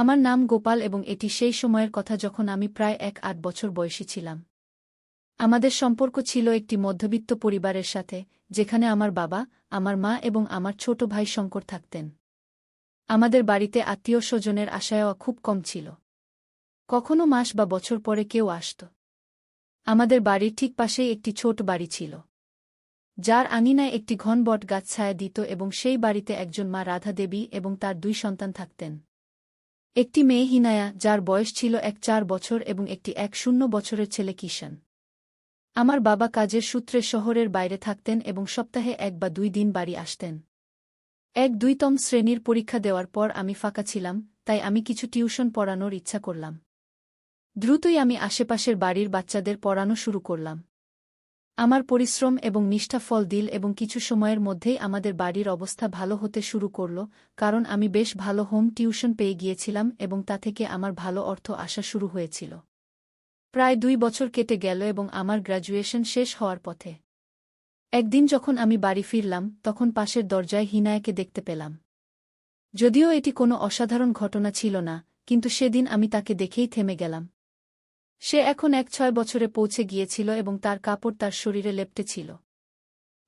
আমার নাম গোপাল এবং এটি সেই সময়ের কথা যখন আমি প্রায় ১-৮ বছর বয়সী ছিলাম। আমাদের সম্পর্ক ছিল একটি মধ্যবিত্ত পরিবারের সাথে, যেখানে আমার বাবা, আমার মা এবং আমার ছোট ভাই শঙ্কর থাকতেন। আমাদের বাড়িতে আত্মীয়-স্বজনের আশাও খুব কম ছিল। কখনো মাস বা বছর পরে কেউ আসত। আমাদের বাড়ির ঠিক পাশেই একটি ছোট বাড়ি ছিল, যার আঙিনায় একটি ঘন বটগাছ ছায়া দিত এবং সেই বাড়িতে একজন মা রাধা দেবী এবং তার ২ সন্তান থাকতেন। একটি মেয়ে হিনায়া, যার বয়স ছিল ১-৪ বছর এবং একটি ১-০ বছরের ছেলে কিষান। আমার বাবা কাজের সূত্রে শহরের বাইরে থাকতেন এবং সপ্তাহে ১ বা ২ দিন বাড়ি আসতেন। ১-২তম শ্রেণীর পরীক্ষা দেওয়ার পর আমি ফাঁকা ছিলাম, তাই আমি কিছু টিউশন পড়ানোর ইচ্ছা করলাম। দ্রুতই আমি আশেপাশের বাড়ির বাচ্চাদের পড়ানো শুরু করলাম। আমার পরিশ্রম এবং নিষ্ঠা ফল দিল এবং কিছু সময়ের মধ্যেই আমাদের বাড়ির অবস্থা ভালো হতে শুরু করল, কারণ আমি বেশ ভালো হোম টিউশন পেয়ে গিয়েছিলাম এবং তা থেকে আমার ভালো অর্থ আসা শুরু হয়েছিল। প্রায় ২ বছর কেটে গেল এবং আমার গ্র্যাজুয়েশন শেষ হওয়ার পথে। একদিন যখন আমি বাড়ি ফিরলাম, তখন পাশের দরজায় হিনায়াকে দেখতে পেলাম। যদিও এটি কোনো অসাধারণ ঘটনা ছিল না, কিন্তু সেদিন আমি তাকে দেখেই থেমে গেলাম। সে এখন ১-৬ বছরে পৌঁছে গিয়েছিল এবং তার কাপড় তার শরীরে লেপ্টে ছিল।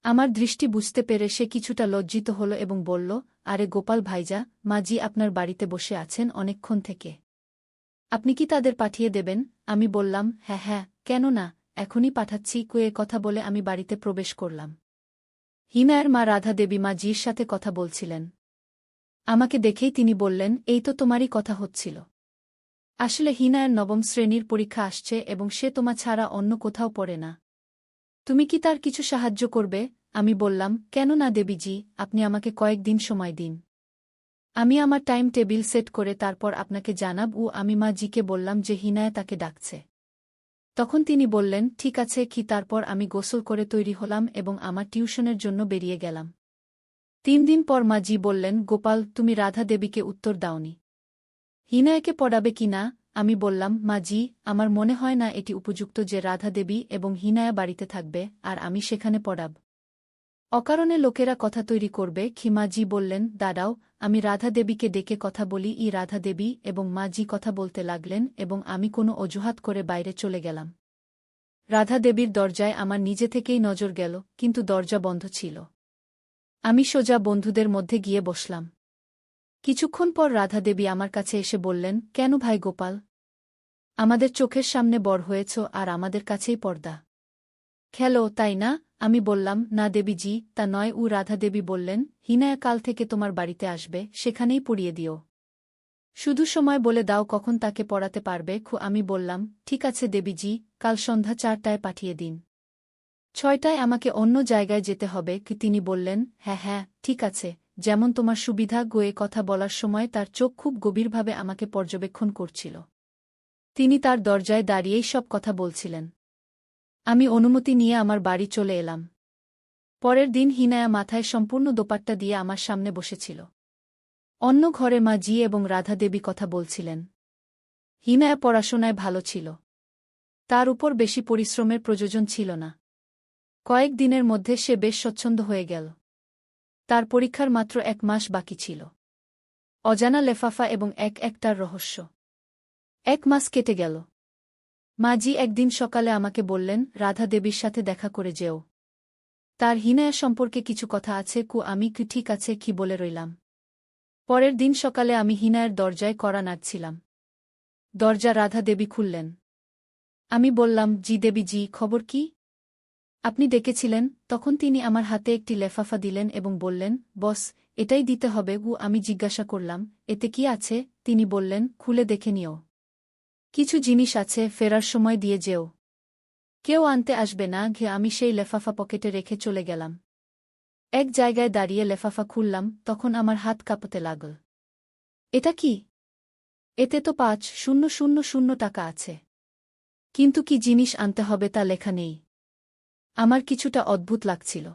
আমার দৃষ্টি বুঝতে পেরে সে কিছুটা লজ্জিত হল এবং বলল, আরে গোপাল ভাইজা, মা জি আপনার বাড়িতে বসে আছেন অনেকক্ষণ থেকে। আপনি কি তাদের পাঠিয়ে দেবেন? আমি বললাম, হ্যাঁ হ্যাঁ, কেন না, এখনই পাঠাচ্ছি। কুয়ে কথা বলে আমি বাড়িতে প্রবেশ করলাম। হিনায়ার মা রাধা দেবী মা জির সাথে কথা বলছিলেন। আমাকে দেখেই তিনি বললেন, এই তো তোমারই কথা হচ্ছিল। আসলে হিনায়ার ৯ম শ্রেণীর পরীক্ষা আসছে এবং সে তোমা ছাড়া অন্য কোথাও পড়ে না। তুমি কি তার কিছু সাহায্য করবে? আমি বললাম, কেন না দেবীজি, আপনি আমাকে কয়েকদিন সময় দিন। আমি আমার টাইম টেবিল সেট করে তারপর আপনাকে জানাব। আমি মা জিকে বললাম যে হিনায়া তাকে ডাকছে। তখন তিনি বললেন, ঠিক আছে কি। তারপর আমি গোসল করে তৈরি হলাম এবং আমার টিউশনের জন্য বেরিয়ে গেলাম। ৩ দিন পর মা জি বললেন, গোপাল, তুমি রাধা দেবীকে উত্তর দাওনি। হিনায়াকে পড়াবে কি না? আমি বললাম, মা জি, আমার মনে হয় না এটি উপযুক্ত যে রাধা দেবী এবং হিনায়া বাড়িতে থাকবে আর আমি সেখানে পড়াব। অকারণে লোকেরা কথা তৈরি করবে। মা জি বললেন, দাঁড়াও, আমি রাধা দেবীকে ডেকে কথা বলি। রাধা দেবী এবং মা জি কথা বলতে লাগলেন এবং আমি কোনো অজুহাত করে বাইরে চলে গেলাম। রাধা দেবীর দরজায় আমার নিজে থেকেই নজর গেল, কিন্তু দরজা বন্ধ ছিল। আমি সোজা বন্ধুদের মধ্যে গিয়ে বসলাম। কিছুক্ষণ পর রাধা দেবী আমার কাছে এসে বললেন, কেন ভাই গোপাল? আমাদের চোখের সামনে বড় হয়েছ আর আমাদের কাছেই পর্দা খেলো, তাই না? আমি বললাম, না দেবীজি, তা নয়। রাধা দেবী বললেন, হিনায়া কাল থেকে তোমার বাড়িতে আসবে, সেখানেই পড়িয়ে দিও। শুধু সময় বলে দাও কখন তাকে পড়াতে পারবে। আমি বললাম, ঠিক আছে দেবীজি, কাল সন্ধ্যা ৪টায় পাঠিয়ে দিন। ৬টায় আমাকে অন্য জায়গায় যেতে হবে। তিনি বললেন, হ্যাঁ হ্যাঁ, ঠিক আছে, যেমন তোমার সুবিধা। গোয়ে কথা বলার সময় তার চোখ খুব গভীরভাবে আমাকে পর্যবেক্ষণ করছিল। তিনি তার দরজায় দাঁড়িয়েই সব কথা বলছিলেন। আমি অনুমতি নিয়ে আমার বাড়ি চলে এলাম। পরের দিন হিনায়া মাথায় সম্পূর্ণ দোপাট্টা দিয়ে আমার সামনে বসেছিল। অন্য ঘরে মা জি এবং রাধা দেবী কথা বলছিলেন। হিনায়া পড়াশোনায় ভালো ছিল। তার উপর বেশি পরিশ্রমের প্রয়োজন ছিল না। কয়েক দিনের মধ্যে সে বেশ স্বচ্ছন্দ হয়ে গেল। তার পরীক্ষার মাত্র ১ মাস বাকি ছিল। অজানা লেফাফা এবং একটার রহস্য। ১ মাস কেটে গেল। মা জি একদিন সকালে আমাকে বললেন, রাধা দেবীর সাথে দেখা করে যেও। তার হিনায়া সম্পর্কে কিছু কথা আছে। আমি ঠিক আছে কি বলে রইলাম। পরের দিন সকালে আমি হিনায়ার দরজায় কড়া নাড়ছিলাম। দরজা রাধা দেবী খুললেন। আমি বললাম, জি দেবী জি, খবর কি? আপনি ডেকেছিলেন? তখন তিনি আমার হাতে একটি লেফাফা দিলেন এবং বললেন, বস, এটাই দিতে হবে। আমি জিজ্ঞাসা করলাম, এতে কি আছে? তিনি বললেন, খুলে দেখে নিও। কিছু জিনিস আছে, ফেরার সময় দিয়ে যেও। কেউ আনতে আসবে না। আমি সেই লেফাফা পকেটে রেখে চলে গেলাম। এক জায়গায় দাঁড়িয়ে লেফাফা খুললাম, তখন আমার হাত কাঁপতে লাগল। এটা কি? এতে তো ৫,০০০ টাকা আছে। কিন্তু কি জিনিস আনতে হবে তা লেখা নেই। আমার কিছুটা অদ্ভুত লাগছিল।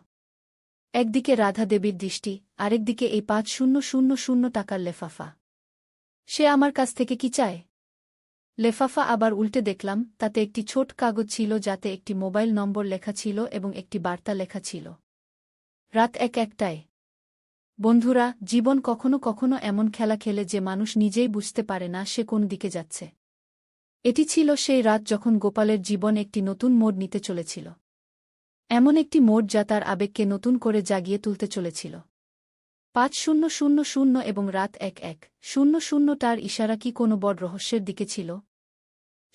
একদিকে রাধা দেবীর দৃষ্টি, আরেকদিকে এই ৫,০০০ টাকার লেফাফা। সে আমার কাছ থেকে কি চায়? লেফাফা আবার উল্টে দেখলাম, তাতে একটি ছোট কাগজ ছিল যাতে একটি মোবাইল নম্বর লেখা ছিল এবং একটি বার্তা লেখা ছিল। রাত ১-১টায়। বন্ধুরা, জীবন কখনো কখনো এমন খেলা খেলে যে মানুষ নিজেই বুঝতে পারে না সে কোন দিকে যাচ্ছে। এটি ছিল সেই রাত যখন গোপালের জীবন একটি নতুন মোড় নিতে চলেছিল। এমন একটি মোড় যা তার আবেগকে নতুন করে জাগিয়ে তুলতে চলেছিল। ৫,০০০ এবং রাত ১,১,০০টার ইশারা কি কোনো বড় রহস্যের দিকে ছিল?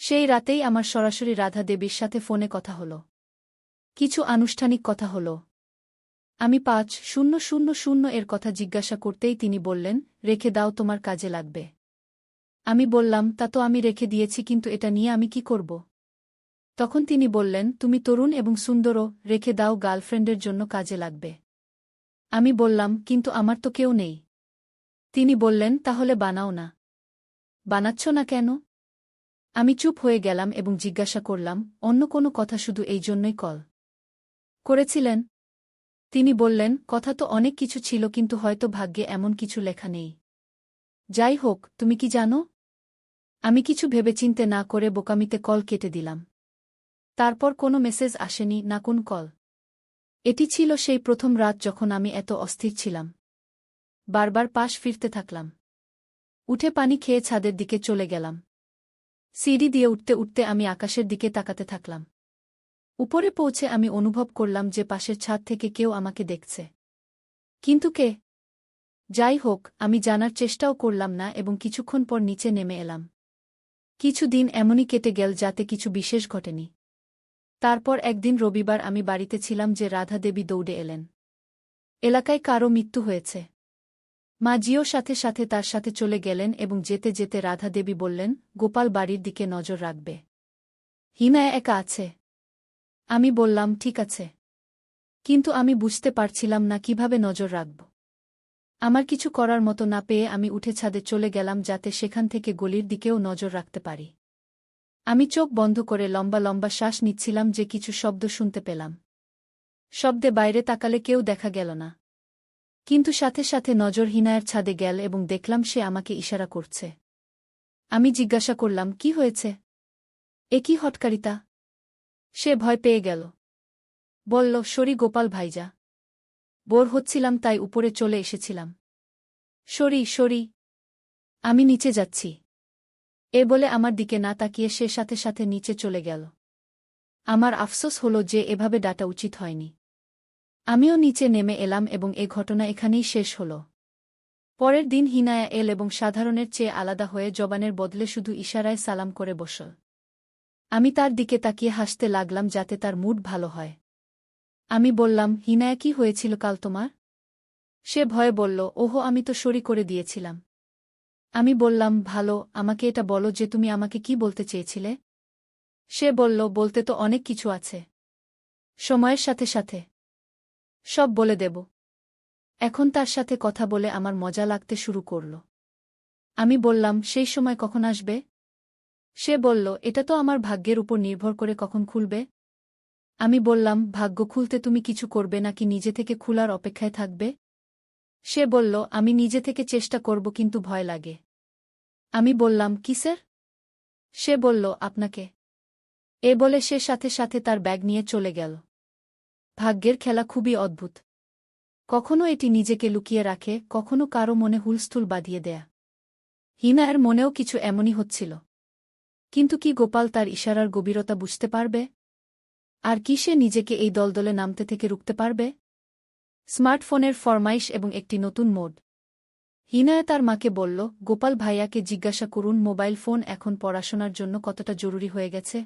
সেই রাতেই আমার সরাসরি রাধা দেবীর সাথে ফোনে কথা হল। কিছু আনুষ্ঠানিক কথা হল। আমি ৫,০০০ এর কথা জিজ্ঞাসা করতেই তিনি বললেন, রেখে দাও, তোমার কাজে লাগবে। আমি বললাম, তা তো আমি রেখে দিয়েছি, কিন্তু এটা নিয়ে আমি কি করব? তখন তিনি বললেন, তুমি তরুণ এবং সুন্দরও, রেখে দাও, গার্লফ্রেন্ডের জন্য কাজে লাগবে। আমি বললাম, কিন্তু আমার তো কেউ নেই। তিনি বললেন, তাহলে বানাও না। বানাচ্ছ না কেন? আমি চুপ হয়ে গেলাম এবং জিজ্ঞাসা করলাম, অন্য কোনো কথা শুধু এই জন্যই কল করেছিলেন? তিনি বললেন, কথা তো অনেক কিছু ছিল, কিন্তু হয়তো ভাগ্যে এমন কিছু লেখা নেই। যাই হোক, তুমি কি জানো? আমি কিছু ভেবেচিন্তে না করে বোকামিতে কল কেটে দিলাম। তারপর কোনো মেসেজ আসেনি, না কোন কল। এটি ছিল সেই প্রথম রাত যখন আমি এত অস্থির ছিলাম। বারবার পাশ ফিরতে থাকলাম। উঠে পানি খেয়ে ছাদের দিকে চলে গেলাম। সিঁড়ি দিয়ে উঠতে উঠতে আমি আকাশের দিকে তাকাতে থাকলাম। উপরে পৌঁছে আমি অনুভব করলাম যে পাশের ছাদ থেকে কেউ আমাকে দেখছে। কিন্তু কে? যাই হোক, আমি জানার চেষ্টাও করলাম না এবং কিছুক্ষণ পর নিচে নেমে এলাম। কিছু দিন এমনই কেটে গেল যাতে কিছু বিশেষ ঘটেনি। তারপর একদিন রবিবার আমি বাড়িতে ছিলাম যে রাধা দেবী দৌড়ে এলেন। এলাকায় কারও মৃত্যু হয়েছে। মা জিও সাথে সাথে তার সাথে চলে গেলেন এবং যেতে যেতে রাধা দেবী বললেন, গোপাল বাড়ির দিকে নজর রাখবে। হিমায়া একা আছে। আমি বললাম, ঠিক আছে। কিন্তু আমি বুঝতে পারছিলাম না কিভাবে নজর রাখব। আমার কিছু করার মতো না পেয়ে আমি উঠে ছাদে চলে গেলাম যাতে সেখান থেকে গলির দিকেও নজর রাখতে পারি। আমি চোখ বন্ধ করে লম্বা লম্বা শ্বাস নিচ্ছিলাম যে কিছু শব্দ শুনতে পেলাম। শব্দে বাইরে তাকালে কেউ দেখা গেল না। কিন্তু সাথে সাথে নজর হিনায়ার ছাদে গেল এবং দেখলাম সে আমাকে ইশারা করছে। আমি জিজ্ঞাসা করলাম, কি হয়েছে? এ কি হটকারিতা? সে ভয় পেয়ে গেল। বলল, সরি গোপাল ভাইজা। বোর হচ্ছিলাম তাই উপরে চলে এসেছিলাম। সরি। আমি নিচে যাচ্ছি। এ বলে আমার দিকে না তাকিয়ে সে সাথে সাথে নিচে চলে গেল। আমার আফসোস হল যে এভাবে ডাটা উচিত হয়নি। আমিও নিচে নেমে এলাম এবং এ ঘটনা এখানেই শেষ হল। পরের দিন হিনায়া এল এবং সাধারণের চেয়ে আলাদা হয়ে জবানের বদলে শুধু ইশারায় সালাম করে বসল। আমি তার দিকে তাকিয়ে হাসতে লাগলাম যাতে তার মুড ভালো হয়। আমি বললাম, হিনায়া, কি হয়েছিল কাল তোমার? সে ভয়ে বলল, ওহো, আমি তো সরি করে দিয়েছিলাম। আমি বললাম, ভালো, আমাকে এটা বলো যে তুমি আমাকে কি বলতে চেয়েছিলে? সে বলল, বলতে তো অনেক কিছু আছে। সময়ের সাথে সাথে সব বলে দেব। এখন তার সাথে কথা বলে আমার মজা লাগতে শুরু করল। আমি বললাম, সেই সময় কখন আসবে? সে বলল, এটা তো আমার ভাগ্যের উপর নির্ভর করে কখন খুলবে। আমি বললাম, ভাগ্য খুলতে তুমি কিছু করবে নাকি নিজে থেকে খোলার অপেক্ষায় থাকবে? সে বলল, আমি নিজে থেকে চেষ্টা করব, কিন্তু ভয় লাগে। আমি বললাম, কিসের? সে বলল, আপনাকে। এ বলে সে সাথে সাথে তার ব্যাগ নিয়ে চলে গেল। ভাগ্যের খেলা খুবই অদ্ভুত। কখনো এটি নিজেকে লুকিয়ে রাখে, কখনো কারো মনে হুলস্থুল বাঁধিয়ে দেয়া। হিনায়ের মনেও কিছু এমনই হচ্ছিল। কিন্তু কি গোপাল তার ইশারার গভীরতা বুঝতে পারবে? আর কি সে নিজেকে এই দলদলে নামতে থেকে রুখতে পারবে? স্মার্টফোনের ফরমাইশ এবং একটি নতুন মোড। হিনায়া তার মাকে বলল, গোপাল ভাইয়াকে জিজ্ঞাসা করুন মোবাইল ফোন এখন পড়াশোনার জন্য কতটা জরুরি হয়ে গেছে।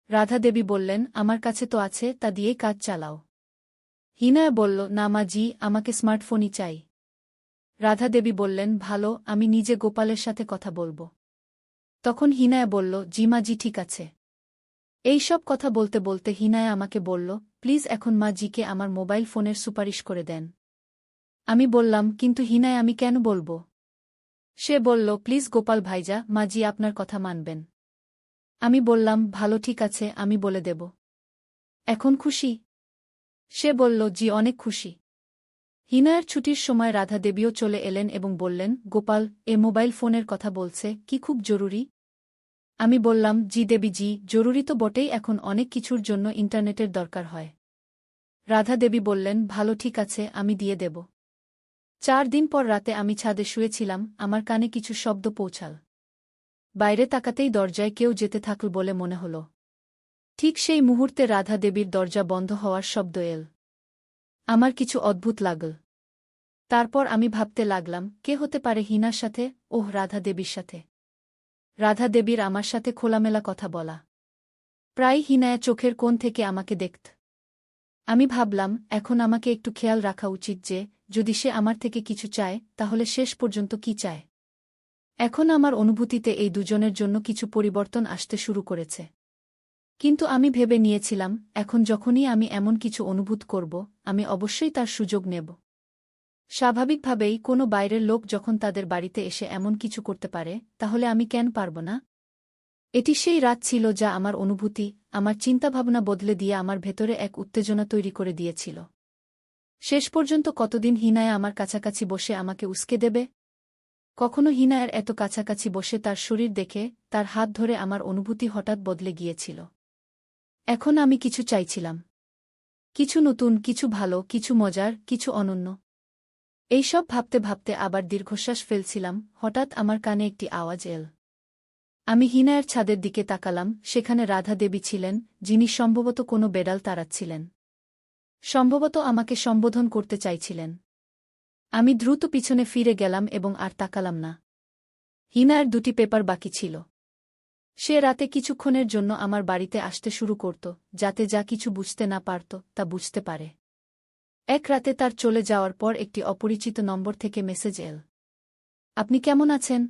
রাধা দেবী বললেন, আমার কাছে তো আছে, তা দিয়েই কাজ চালাও। হিনায়া বলল, না মা জি, আমাকে স্মার্টফোনই চাই। রাধা দেবী বললেন, ভালো, আমি নিজে গোপালের সাথে কথা বলবো। তখন হিনায়া বলল, জি মা জি, ঠিক আছে। এই সব কথা বলতে বলতে হিনায়া আমাকে বলল, প্লিজ এখন মা জিকে আমার মোবাইল ফোনের সুপারিশ করে দেন। আমি বললাম, কিন্তু হিনায়া, আমি কেন বলবো? সে বলল, প্লিজ গোপাল ভাইজা, মা জি আপনার কথা মানবেন। আমি বললাম, ভালো, ঠিক আছে, আমি বলে দেব। এখন খুশি? সে বলল, জি, অনেক খুশি। হিনায়ার ছুটির সময় রাধা দেবীও চলে এলেন এবং বললেন, গোপাল এ মোবাইল ফোনের কথা বলছে, কি খুব জরুরি? আমি বললাম, জি দেবী জি, জরুরি তো বটেই, এখন অনেক কিছুর জন্য ইন্টারনেটের দরকার হয়। রাধা দেবী বললেন, ভালো, ঠিক আছে, আমি দিয়ে দেব। 4 দিন পর রাতে আমি ছাদে শুয়েছিলাম, আমার কানে কিছু শব্দ পৌঁছাল। বাইরে তাকাতেই দরজায় কেউ যেতে থাকল বলে মনে হল। ঠিক সেই মুহূর্তে রাধা দেবীর দরজা বন্ধ হওয়ার শব্দ এল। আমার কিছু অদ্ভুত লাগল। তারপর আমি ভাবতে লাগলাম, কে হতে পারে হিনার সাথে? ওহ, রাধা দেবীর সাথে। রাধা দেবীর আমার সাথে খোলামেলা কথা বলা। প্রায় হিনায়া চোখের কোণ থেকে আমাকে দেখত। আমি ভাবলাম, এখন আমাকে একটু খেয়াল রাখা উচিত যে, যদি সে আমার থেকে কিছু চায়, তাহলে শেষ পর্যন্ত কি চায়। এখন আমার অনুভূতিতে এই দুজনের জন্য কিছু পরিবর্তন আসতে শুরু করেছে। কিন্তু আমি ভেবে নিয়েছিলাম, এখন যখনই আমি এমন কিছু অনুভূত করব, আমি অবশ্যই তার সুযোগ নেব। স্বাভাবিকভাবেই কোনো বাইরের লোক যখন তাদের বাড়িতে এসে এমন কিছু করতে পারে, তাহলে আমি কেন পারব না? এটি সেই রাত ছিল যা আমার অনুভূতি, আমার চিন্তাভাবনা বদলে দিয়ে আমার ভেতরে এক উত্তেজনা তৈরি করে দিয়েছিল। শেষ পর্যন্ত কতদিন হিনায়া আমার কাছাকাছি বসে আমাকে উস্কে দেবে? কখনো হিনায়ার এত কাছাকাছি বসে তার শরীর দেখে, তার হাত ধরে আমার অনুভূতি হঠাৎ বদলে গিয়েছিল। এখন আমি কিছু চাইছিলাম। কিছু নতুন, কিছু ভালো, কিছু মজার, কিছু অনন্য। এইসব ভাবতে ভাবতে আবার দীর্ঘশ্বাস ফেলছিলাম, হঠাৎ আমার কানে একটি আওয়াজ এল। আমি হিনায়ার ছাদের দিকে তাকালাম, সেখানে রাধা দেবী ছিলেন, যিনি সম্ভবত কোনো বেড়াল তাড়াচ্ছিলেন। সম্ভবত আমাকে সম্বোধন করতে চাইছিলেন। আমি দ্রুত পিছনে ফিরে গেলাম এবং আর তাকালাম না। হিনায়ার 2টি পেপার বাকি ছিল। সে রাতে কিছুক্ষণের জন্য আমার বাড়িতে আসতে শুরু করত, যাতে যা কিছু বুঝতে না পারত, তা বুঝতে পারে। এক রাতে তার চলে যাওয়ার পর একটি অপরিচিত নম্বর থেকে মেসেজ এল। আপনি কেমন আছেন?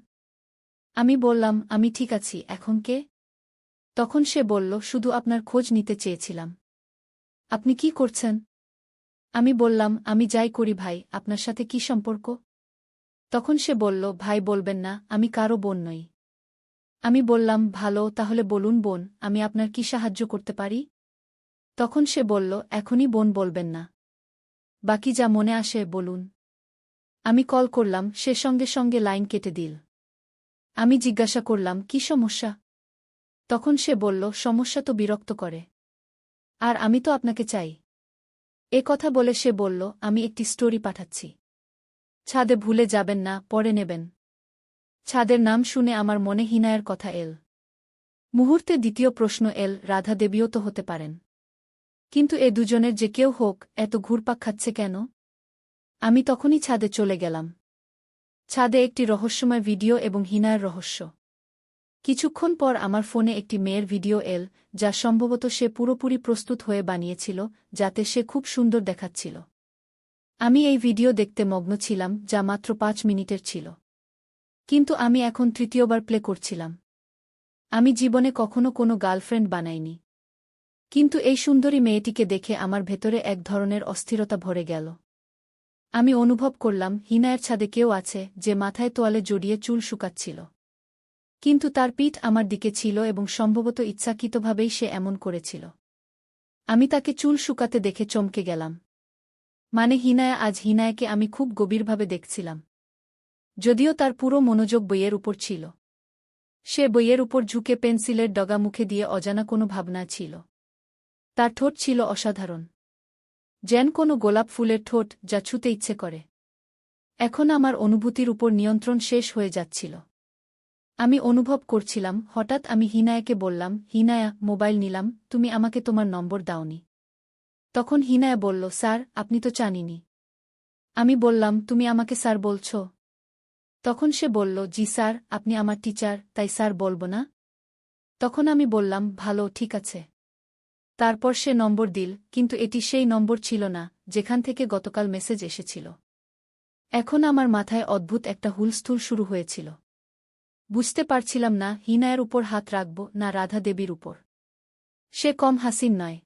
আমি বললাম, আমি ঠিক আছি। এখন কে? তখন সে বলল, শুধু আপনার খোঁজ নিতে চেয়েছিলাম। আপনি কি করছেন? আমি বললাম, আমি যাই করি ভাই, আপনার সাথে কি সম্পর্ক? তখন সে বলল, ভাই বলবেন না, আমি কারো বোন নই। আমি বললাম, ভালো, তাহলে বলুন বোন, আমি আপনার কি সাহায্য করতে পারি? তখন সে বলল, এখনই বোন বলবেন না। বাকি যা মনে আসে বলুন। আমি কল করলাম, সে সঙ্গে সঙ্গে লাইন কেটে দিল। আমি জিজ্ঞাসা করলাম, কি সমস্যা? তখন সে বলল, সমস্যা তো বিরক্ত করে। আর আমি তো আপনাকে চাই। এ কথা বলে সে বলল, আমি একটি স্টোরি পাঠাচ্ছি। ছাদে ভুলে যাবেন না, পরে নেবেন। ছাদের নাম শুনে আমার মনে হিনায়ার কথা এল। মুহূর্তে দ্বিতীয় প্রশ্ন এল, রাধা দেবীও তো হতে পারেন। কিন্তু এ দুজনের যে কেউ হোক, এত ঘুরপাক খাচ্ছে কেন? আমি তখনই ছাদে চলে গেলাম। ছাদে একটি রহস্যময় ভিডিও এবং হিনায়ার রহস্য। কিছুক্ষণ পর আমার ফোনে একটি মেয়ের ভিডিও এল, যা সম্ভবত সে পুরোপুরি প্রস্তুত হয়ে বানিয়েছিল, যাতে সে খুব সুন্দর দেখাচ্ছিল। আমি এই ভিডিও দেখতে মগ্ন ছিলাম, যা মাত্র 5 মিনিটের ছিল। কিন্তু আমি এখন তৃতীয়বার প্লে করছিলাম। আমি জীবনে কখনো কোনো গার্লফ্রেন্ড বানাইনি। কিন্তু এই সুন্দরী মেয়েটিকে দেখে আমার ভেতরে এক ধরনের অস্থিরতা ভরে গেল। আমি অনুভব করলাম, হিনায়ার ছাদে কেউ আছে, যে মাথায় তোয়ালে জড়িয়ে চুল শুকাচ্ছিল। কিন্তু তার পিঠ আমার দিকে ছিল এবং সম্ভবত ইচ্ছাকৃতভাবেই সে এমন করেছিল। আমি তাকে চুল শুকাতে দেখে চমকে গেলাম। মানে হিনায়াকে আমি খুব গভীরভাবে দেখছিলাম। যদিও তার পুরো মনোযোগ বইয়ের উপর ছিল। সে বইয়ের উপর ঝুঁকে পেন্সিলের ডগা মুখে দিয়ে অজানা কোনো ভাবনা ছিল। তার ঠোঁট ছিল অসাধারণ। যেন কোনো গোলাপ ফুলের ঠোঁট, যা ছুঁতে ইচ্ছে করে। এখন আমার অনুভূতির উপর নিয়ন্ত্রণ শেষ হয়ে যাচ্ছিল। আমি অনুভব করছিলাম, হঠাৎ আমি হিনায়াকে বললাম, হিনায়া, মোবাইল নিলাম, তুমি আমাকে তোমার নম্বর দাওনি। তখন হিনায়া বলল, স্যার, আপনি তো জানেনই। আমি বললাম, তুমি আমাকে স্যার বলছ? তখন সে বলল, জি স্যার, আপনি আমার টিচার, তাই স্যার বলব না? তখন আমি বললাম, ভালো, ঠিক আছে। তারপর সে নম্বর দিল, কিন্তু এটি সেই নম্বর ছিল না, যেখান থেকে গতকাল মেসেজ এসেছিল। এখন আমার মাথায় অদ্ভুত একটা হুলস্থুল শুরু হয়েছিল। বুঝতে পারছিলাম না হিনায়ার উপর হাত রাখব না রাধা দেবীর উপর। সে কম হাসিন নয়।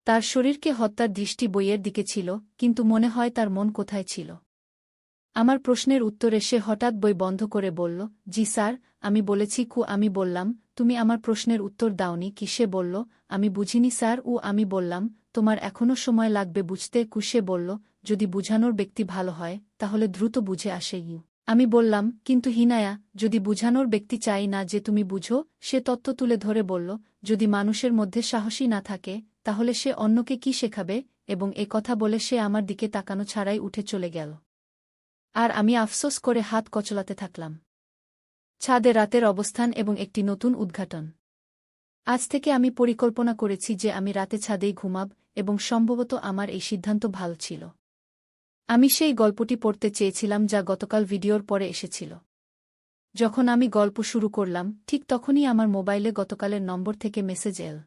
তার শরীরকে হত্যার দৃষ্টি বইয়ের দিকে ছিল, কিন্তু মনে হয় তার মন কোথায় ছিল। আমার প্রশ্নের উত্তরে সে হঠাৎ বই বন্ধ করে বলল, জি স্যার, আমি বলেছি আমি বললাম, তুমি আমার প্রশ্নের উত্তর দাওনি কি? সে বলল, আমি বুঝিনি স্যার। আমি বললাম, তোমার এখনও সময় লাগবে বুঝতে। সে বলল, যদি বুঝানোর ব্যক্তি ভালো হয়, তাহলে দ্রুত বুঝে আসে। আমি বললাম, কিন্তু হিনায়া, যদি বুঝানোর ব্যক্তি চাই না যে তুমি বুঝো? সে তত্ত্ব তুলে ধরে বলল, যদি মানুষের মধ্যে সাহসী না থাকে, তাহলে সে অন্যকে কি শেখাবে? এবং এ কথা বলে সে আমার দিকে তাকানো ছাড়াই উঠে চলে গেল। আর আমি আফসোস করে হাত কচলাতে থাকলাম। ছাদে রাতের অবস্থান এবং একটি নতুন উদ্ঘাটন। আজ থেকে আমি পরিকল্পনা করেছি যে আমি রাতে ছাদেই ঘুমাব, এবং সম্ভবত আমার এই সিদ্ধান্ত ভাল ছিল। আমি সেই গল্পটি পড়তে চেয়েছিলাম যা গতকাল ভিডিওর পরে এসেছিল। যখন আমি গল্প শুরু করলাম, ঠিক তখনই আমার মোবাইলে গতকালের নম্বর থেকে মেসেজ এল।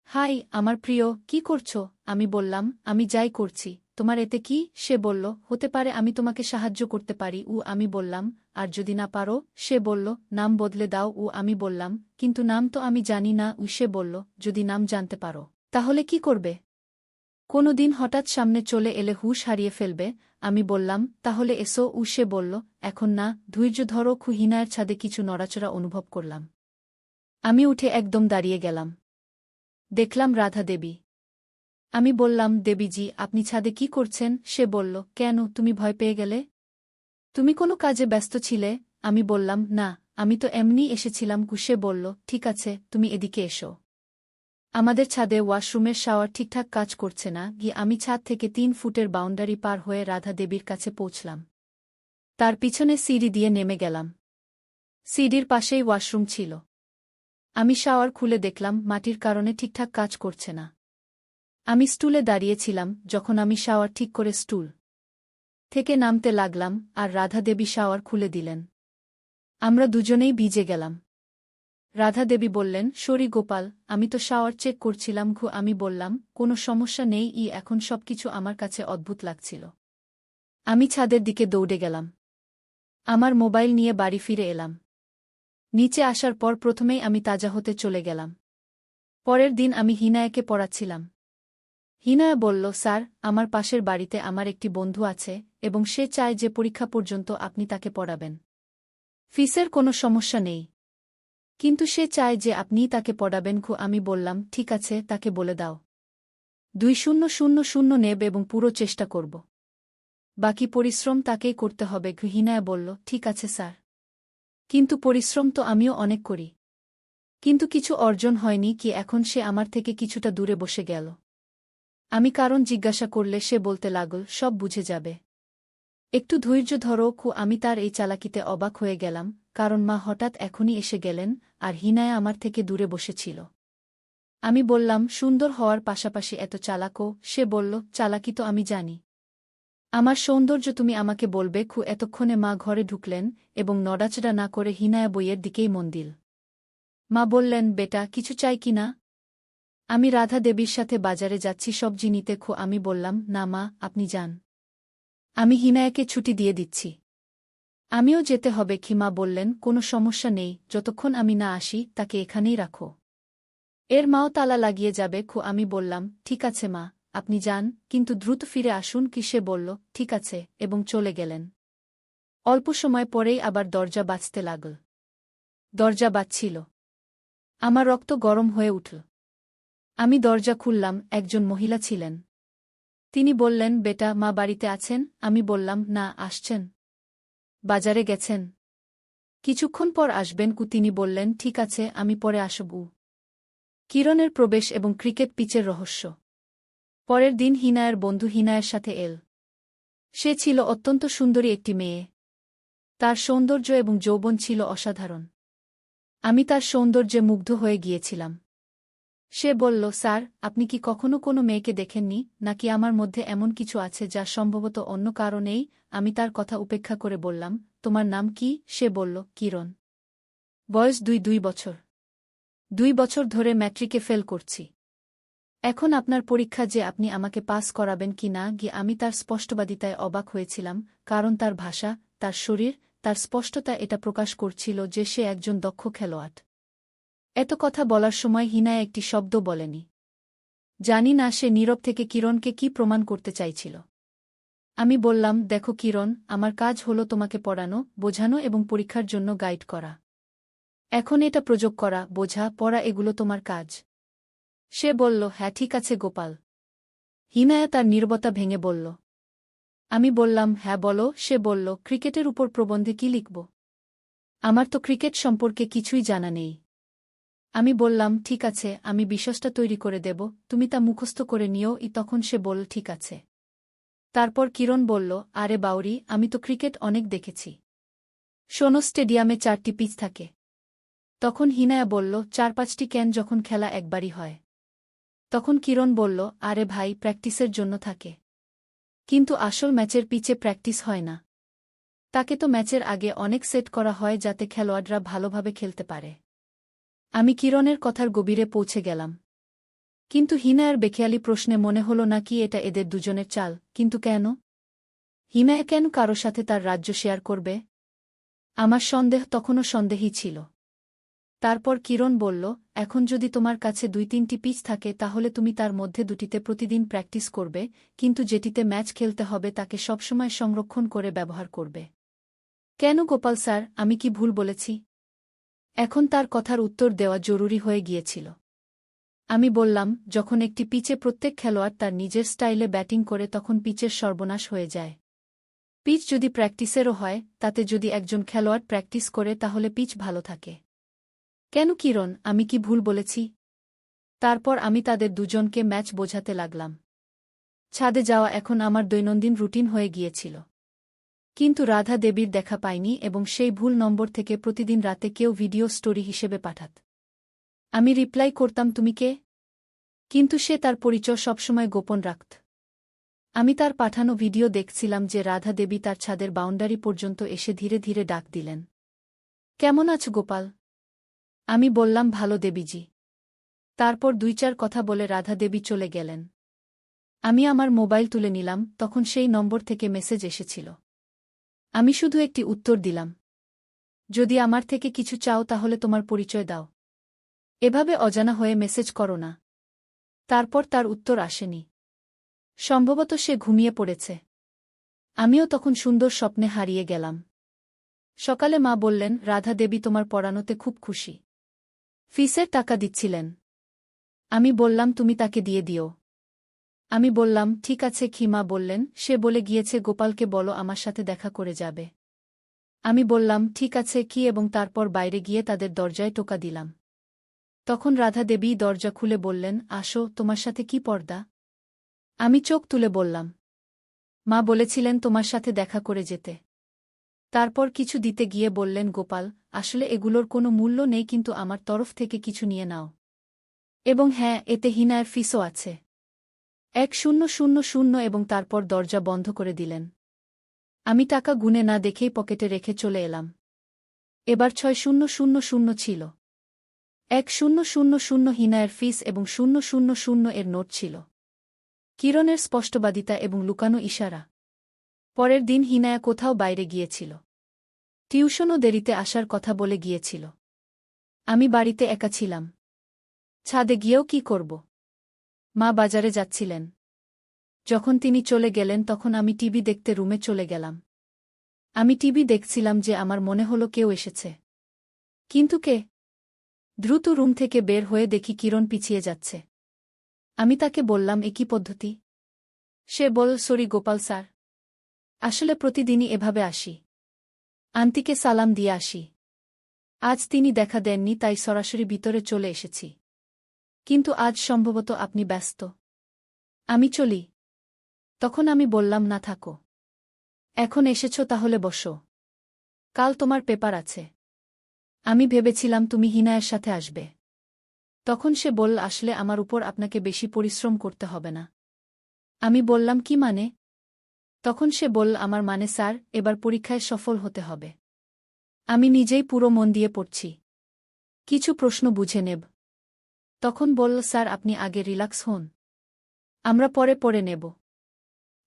হাই আমার প্রিয়, কি করছো? আমি বললাম, আমি যাই করছি, তোমার এতে কি? সে বলল, হতে পারে আমি তোমাকে সাহায্য করতে পারি। আমি বললাম, আর যদি না পারো? সে বলল, নাম বদলে দাও। আমি বললাম, কিন্তু নাম তো আমি জানি না। সে বলল, যদি নাম জানতে পারো, তাহলে কি করবে? কোনো দিন হঠাৎ সামনে চলে এলে হুঁশ হারিয়ে ফেলবে। আমি বললাম, তাহলে এসো। সে বলল, এখন না, ধৈর্য ধরো। হিনায়ের ছাদে কিছু নড়াচড়া অনুভব করলাম। আমি উঠে একদম দাঁড়িয়ে গেলাম। দেখলাম রাধা দেবী। আমি বললাম, দেবীজি, আপনি ছাদে কি করছেন? সে বলল, কেন, তুমি ভয় পেয়ে গেলে? তুমি কোনো কাজে ব্যস্ত ছিলে? আমি বললাম, না, আমি তো এমনি এসেছিলাম। সে বলল, ঠিক আছে, তুমি এদিকে এসো। আমাদের ছাদে ওয়াশরুমের শাওয়ার ঠিকঠাক কাজ করছে না। আমি ছাদ থেকে 3 ফুটের বাউন্ডারি পার হয়ে রাধা দেবীর কাছে পৌঁছলাম। তার পিছনে সিঁড়ি দিয়ে নেমে গেলাম। সিঁড়ির পাশেই ওয়াশরুম ছিল। আমি শাওয়ার খুলে দেখলাম মাটির কারণে ঠিকঠাক কাজ করছে না। আমি স্টুলে দাঁড়িয়েছিলাম। যখন আমি শাওয়ার ঠিক করে স্টুল থেকে নামতে লাগলাম, আর রাধা দেবী শাওয়ার খুলে দিলেন। আমরা দুজনেই ভিজে গেলাম। রাধা দেবী বললেন, সরি গোপাল, আমি তো শাওয়ার চেক করছিলাম। আমি বললাম, কোনো সমস্যা নেই। এখন সবকিছু আমার কাছে অদ্ভুত লাগছিল। আমি ছাদের দিকে দৌড়ে গেলাম। আমার মোবাইল নিয়ে বাড়ি ফিরে এলাম। নিচে আসার পর প্রথমেই আমি তাজা হতে চলে গেলাম। পরের দিন আমি হিনায়াকে পড়াচ্ছিলাম। হিনায়া বলল, স্যার, আমার পাশের বাড়িতে আমার একটি বন্ধু আছে, এবং সে চায় যে পরীক্ষা পর্যন্ত আপনি তাকে পড়াবেন। ফিসের কোনো সমস্যা নেই, কিন্তু সে চায় যে আপনিই তাকে পড়াবেন। আমি বললাম, ঠিক আছে, তাকে বলে দাও। 2000 নেব এবং পুরো চেষ্টা করব। বাকি পরিশ্রম তাকেই করতে হবে। হিনায়া বলল, ঠিক আছে স্যার, কিন্তু পরিশ্রম তো আমিও অনেক করি। কিন্তু কিছু অর্জন হয়নি। এখন সে আমার থেকে কিছুটা দূরে বসে গেল। আমি কারণ জিজ্ঞাসা করলে সে বলতে লাগল, সব বুঝে যাবে। একটু ধৈর্য ধরো। আমি তার এই চালাকিতে অবাক হয়ে গেলাম, কারণ মা হঠাৎ এখনই এসে গেলেন, আর হিনায়া আমার থেকে দূরে বসেছিল। আমি বললাম, সুন্দর হওয়ার পাশাপাশি এত চালাকও? সে বলল, চালাকি তো আমি জানি। আমার সৌন্দর্য তুমি আমাকে বলবে? এতক্ষণে মা ঘরে ঢুকলেন, এবং নড়াচড়া না করে হিনায়া বইয়ের দিকেই মন দিল। মা বললেন, বেটা, কিছু চাই কি না? আমি রাধা দেবীর সাথে বাজারে যাচ্ছি সবজি নিতে। আমি বললাম, না মা, আপনি যান। আমি হিনায়াকে ছুটি দিয়ে দিচ্ছি। আমিও যেতে হবে। মা বললেন, কোনো সমস্যা নেই, যতক্ষণ আমি না আসি তাকে এখানেই রাখো। এর মাও তালা লাগিয়ে যাবে। আমি বললাম, ঠিক আছে মা, আপনি যান, কিন্তু দ্রুত ফিরে আসুন। সে বলল, ঠিক আছে, এবং চলে গেলেন। অল্প সময় পরেই আবার দরজা বাজতে লাগল। দরজা বাজছিল। আমার রক্ত গরম হয়ে উঠল। আমি দরজা খুললাম। একজন মহিলা ছিলেন। তিনি বললেন, বেটা, মা বাড়িতে আছেন? আমি বললাম, না, আসছেন। বাজারে গেছেন। কিছুক্ষণ পর আসবেন। তিনি বললেন, ঠিক আছে, আমি পরে আসব। কিরণের প্রবেশ এবং ক্রিকেট পিচের রহস্য। পরের দিন হিনায়ার বন্ধু হিনায়ার সাথে এল। সে ছিল অত্যন্ত সুন্দরী একটি মেয়ে। তার সৌন্দর্য এবং যৌবন ছিল অসাধারণ। আমি তার সৌন্দর্যে মুগ্ধ হয়ে গিয়েছিলাম। সে বলল, স্যার, আপনি কি কখনো কোনো মেয়েকে দেখেননি, নাকি আমার মধ্যে এমন কিছু আছে যা সম্ভবত অন্য কারণেই? আমি তার কথা উপেক্ষা করে বললাম, তোমার নাম কি? সে বলল, কিরণ। বয়স 2 বছর। 2 বছর ধরে ম্যাট্রিকে ফেল করছি। এখন আপনার পরীক্ষা যে আপনি আমাকে পাস করাবেন কি না? আমি তার স্পষ্টবাদিতায় অবাক হয়েছিলাম, কারণ তার ভাষা, তার শরীর, তার স্পষ্টতা এটা প্রকাশ করছিল যে সে একজন দক্ষ খেলোয়াড়। এত কথা বলার সময় হিনায়া একটি শব্দ বলেনি। জানি না সে নীরব থেকে কিরণকে কি প্রমাণ করতে চাইছিল। আমি বললাম, দেখো কিরণ, আমার কাজ হলো তোমাকে পড়ানো, বোঝানো এবং পরীক্ষার জন্য গাইড করা। এখন এটা প্রযোগ করা, বোঝা, পড়া, এগুলো তোমার কাজ। সে বলল, হ্যাঁ ঠিক আছে গোপাল। হিনায়া তার নীরবতা ভেঙে বলল। আমি বললাম, হ্যাঁ বলো। সে বলল, ক্রিকেটের উপর প্রবন্ধে কি লিখব? আমার তো ক্রিকেট সম্পর্কে কিছুই জানা নেই। আমি বললাম, ঠিক আছে, আমি বিষয়টা তৈরি করে দেব, তুমি তা মুখস্থ করে নিও। তখন সে বলল, ঠিক আছে। তারপর কিরণ বলল, আরে বাউরি, আমি তো ক্রিকেট অনেক দেখেছি। শোনো, স্টেডিয়ামে 4টি পিচ থাকে। তখন হিনায়া বলল, 4-5টি কেন, যখন খেলা একবারই হয়। তখন কিরণ বলল, আরে ভাই, প্র্যাকটিসের জন্য থাকে। কিন্তু আসল ম্যাচের পিচে প্র্যাকটিস হয় না। তাকে তো ম্যাচের আগে অনেক সেট করা হয় যাতে খেলোয়াড়রা ভালোভাবে খেলতে পারে। আমি কিরণের কথার গভীরে পৌঁছে গেলাম। কিন্তু হিনায়ার বেখেয়ালি প্রশ্নে মনে হল না কি এটা এদের দুজনের চাল। কিন্তু কেন? হিনায়া কেন কারো সাথে তার রাজ্য শেয়ার করবে? আমার সন্দেহ তখনও সন্দেহই ছিল। তারপর কিরণ বলল, এখন যদি তোমার কাছে 2-3টি পিচ থাকে তাহলে তুমি তার মধ্যে 2টিতে প্রতিদিন প্র্যাকটিস করবে, কিন্তু যেটিতে ম্যাচ খেলতে হবে তাকে সবসময় সংরক্ষণ করে ব্যবহার করবে। কেন গোপাল স্যার, আমি কি ভুল বলেছি? এখন তার কথার উত্তর দেওয়া জরুরি হয়ে গিয়েছিল। আমি বললাম, যখন একটি পিচে প্রত্যেক খেলোয়াড় তার নিজের স্টাইলে ব্যাটিং করে তখন পিচের সর্বনাশ হয়ে যায়। পিচ যদি প্র্যাকটিসেরও হয়, তাতে যদি একজন খেলোয়াড় প্র্যাকটিস করে তাহলে পিচ ভালো থাকে। কেন কিরণ, আমি কি ভুল বলেছি? তারপর আমি তাদের দুজনকে ম্যাচ বোঝাতে লাগলাম। ছাদে যাওয়া এখন আমার দৈনন্দিন রুটিন হয়ে গিয়েছিল। কিন্তু রাধা দেবীর দেখা পাইনি এবং সেই ভুল নম্বর থেকে প্রতিদিন রাতে কেউ ভিডিও স্টোরি হিসেবে পাঠাত। আমি রিপ্লাই করতাম, তুমি কে? কিন্তু সে তার পরিচয় সবসময় গোপন রাখত। আমি তার পাঠানো ভিডিও দেখছিলাম যে রাধা দেবী তার ছাদের বাউন্ডারি পর্যন্ত এসে ধীরে ধীরে ডাক দিলেন, কেমন আছো গোপাল? আমি বললাম, ভালো দেবীজি। তারপর 2-4 কথা বলে রাধা দেবী চলে গেলেন। আমি আমার মোবাইল তুলে নিলাম, তখন সেই নম্বর থেকে মেসেজ এসেছিল। আমি শুধু একটি উত্তর দিলাম, যদি আমার থেকে কিছু চাও তাহলে তোমার পরিচয় দাও। এভাবে অজানা হয়ে মেসেজ করো না। তারপর তার উত্তর আসেনি। সম্ভবত সে ঘুমিয়ে পড়েছে। আমিও তখন সুন্দর স্বপ্নে হারিয়ে গেলাম। সকালে মা বললেন, রাধা দেবী তোমার পড়ানোতে খুব খুশি। ফিসের টাকা দিচ্ছিলেন। আমি বললাম, তুমি তাকে দিয়ে দিও। আমি বললাম, ঠিক আছে। মা বললেন, সে বলে গিয়েছে গোপালকে বলো আমার সাথে দেখা করে যাবে। আমি বললাম, ঠিক আছে এবং তারপর বাইরে গিয়ে তাদের দরজায় টোকা দিলাম। তখন রাধা দেবী দরজা খুলে বললেন, আসো, তোমার সাথে কি পর্দা? আমি চোখ তুলে বললাম, মা বলেছিলেন তোমার সাথে দেখা করে যেতে। তারপর কিছু দিতে গিয়ে বললেন, গোপাল, আসলে এগুলোর কোনো মূল্য নেই, কিন্তু আমার তরফ থেকে কিছু নিয়ে নাও। এবং হ্যাঁ, এতে হিনায়ার ফিসও আছে। 1000 এবং তারপর দরজা বন্ধ করে দিলেন। আমি টাকা গুনে না দেখেই পকেটে রেখে চলে এলাম। এবার 6000 ছিল। 1000 হিনায়ার ফিস এবং 000 এর নোট ছিল। কিরণের স্পষ্টবাদিতা এবং লুকানো ইশারা। পরের দিন হিনায়া কোথাও বাইরে গিয়েছিল। টিউশনও দেরিতে আসার কথা বলে গিয়েছিল। আমি বাড়িতে একা ছিলাম। ছাদে গিয়েও কি করব? মা বাজারে যাচ্ছিলেন। যখন তিনি চলে গেলেন তখন আমি টিভি দেখতে রুমে চলে গেলাম। আমি টিভি দেখছিলাম যে আমার মনে হলো কেউ এসেছে। কিন্তু কে? দ্রুত রুম থেকে বের হয়ে দেখি কিরণ পিছিয়ে যাচ্ছে। আমি তাকে বললাম, এ কি পদ্ধতি? সে বলল, সরি গোপাল স্যার, আসলে প্রতিদিনই এভাবে আসি। আন্টিকে সালাম দিয়ে আসি। আজ তিনি দেখা দেননি তাই সরাসরি ভিতরে চলে এসেছি। কিন্তু আজ সম্ভবত আপনি ব্যস্ত। আমি চলি। তখন আমি বললাম, না থাকো। এখন এসেছ তাহলে বসো। কাল তোমার পেপার আছে। আমি ভেবেছিলাম তুমি হিনায়ের সাথে আসবে। তখন সে বলল, আসলে আমার উপর আপনাকে বেশি পরিশ্রম করতে হবে না। আমি বললাম, কি মানে? তখন সে বলল, আমার মানে স্যার, এবার পরীক্ষায় সফল হতে হবে। আমি নিজেই পুরো মন দিয়ে পড়ছি। কিছু প্রশ্ন বুঝে নেব। তখন বলল, স্যার আপনি আগে রিল্যাক্স হন। আমরা পরে পড়ে নেব।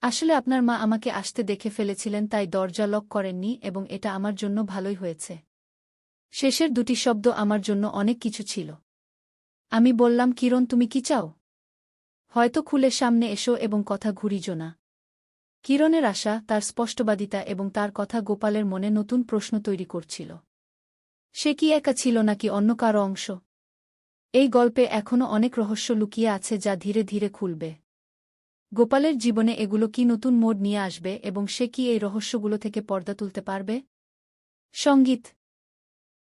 আসলে আপনার মা আমাকে আসতে দেখে ফেলেছিলেন তাই দরজা লক করেননি এবং এটা আমার জন্য ভালোই হয়েছে। শেষের 2টি শব্দ আমার জন্য অনেক কিছু ছিল। আমি বললাম, কিরণ তুমি কি চাও? হয়তো খুলে সামনে এসো এবং কথা ঘুরিজো না। কিরণের আশা, তার স্পষ্টবাদিতা এবং তার কথা গোপালের মনে নতুন প্রশ্ন তৈরি করছিল। সে কি একা ছিল নাকি অন্য কারো অংশ? এই গল্পে এখনও অনেক রহস্য লুকিয়ে আছে যা ধীরে ধীরে খুলবে। গোপালের জীবনে এগুলো কি নতুন মোড় নিয়ে আসবে এবং সে কি এই রহস্যগুলো থেকে পর্দা তুলতে পারবে? সঙ্গীত।